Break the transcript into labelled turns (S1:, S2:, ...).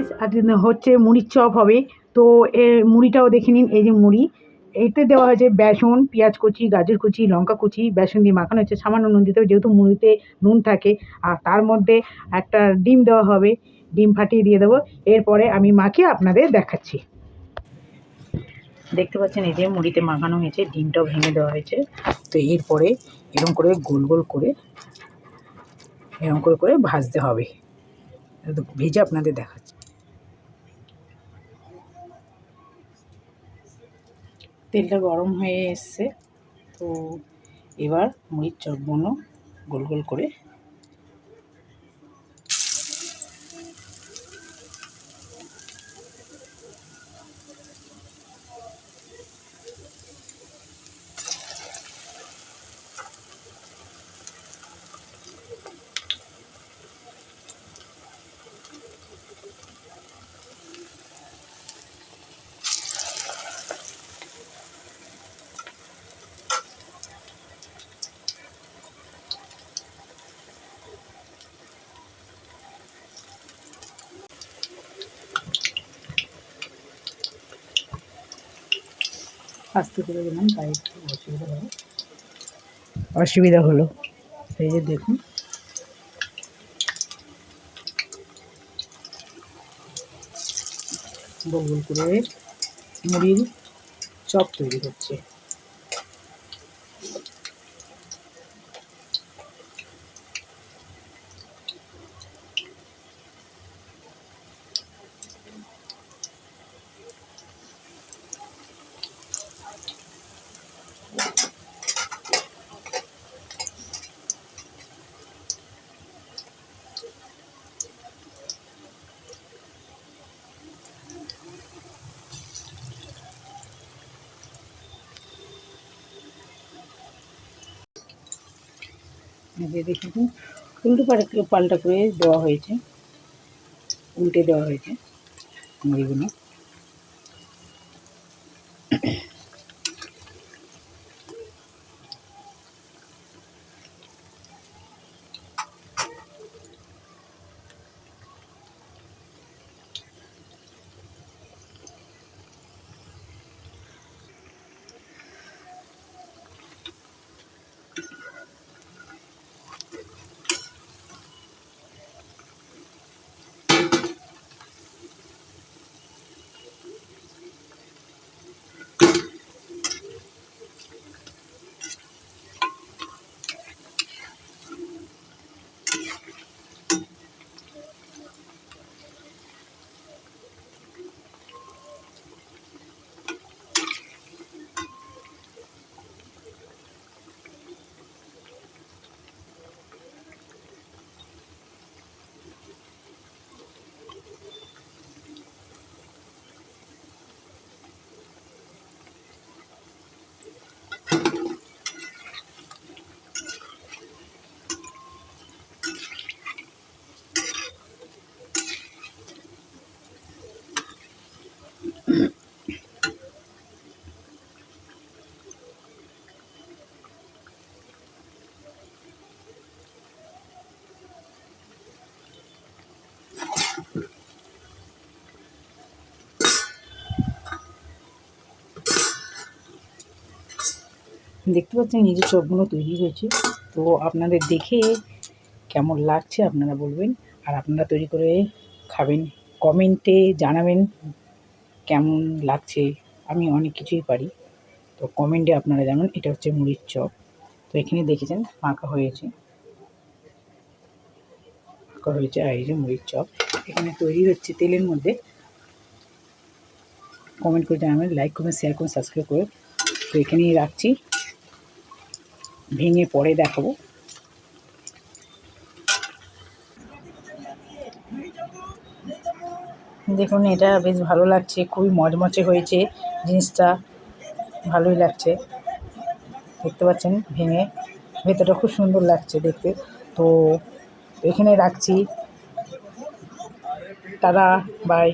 S1: Guys আজ হচ্ছে মুড়ির চপ হবে। তো মুড়িটাও দেখে নিন। এই যে মুড়ি, এতে দেওয়া হয়েছে বেসন, পেঁয়াজ কুচি, গাজর কুচি, লঙ্কা কুচি, বেসন দিয়ে মাখানো হচ্ছে। সামান্য নুন দিতে হবে যেহেতু মুড়িতে নুন থাকে। আর তার মধ্যে একটা ডিম দেওয়া হবে, ডিম ফাটিয়ে দিয়ে দেবো। এরপরে আমি মাখিয়ে আপনাদের দেখাচ্ছি। দেখতে পাচ্ছেন এই যে মুড়িতে মাখানো হয়েছে, ডিমটাও ভেঙে দেওয়া হয়েছে। তো এরপরে এরকম করে গোল গোল করে এরকম করে ভাজতে হবে। ভেজে আপনাদের দেখাচ্ছি। তেলটা গরম হয়ে এসছে। তো এবার মুড়ির চপগুলো গোল গোল করে আস্তে করে দিলাম, তাই একটু অসুবিধা হলো। এই যে দেখুন গোল গোল করে মুড়ির চপ তৈরি হচ্ছে। যে দেখুন উল্টো পাল্টা করে দেওয়া হয়েছে, উল্টে দেওয়া হয়েছে মুড়িগুলো। দেখতে পাচ্ছেন এই যে চপগুলো তৈরি হয়েছে। তো আপনাদের দেখে কেমন লাগছে আপনারা বলবেন, আর আপনারা তৈরি করে খাবেন, কমেন্টে জানাবেন কেমন লাগছে। আমি অনেক কিছুই পারি, তো কমেন্টে আপনারা জানান। এটা হচ্ছে মুড়ির চপ। তো এখানে দেখেছেন মাখা হয়েছে আর এই যে মুড়ির চপ এখানে তৈরি হচ্ছে তেলের মধ্যে। কমেন্ট করে জানাবেন, লাইক করবেন, শেয়ার করুন, সাবস্ক্রাইব করে। তো এখানেই রাখছি, ভেঙে পরে দেখাবো। দেখুন এটা বেশ ভালো লাগছে, খুবই মচমচে হয়েছে জিনিসটা, ভালোই লাগছে। দেখতে পাচ্ছেন ভেঙে ভেতরটা খুব সুন্দর লাগছে দেখতে। তো এখানে রাখছি, টাটা, বাই।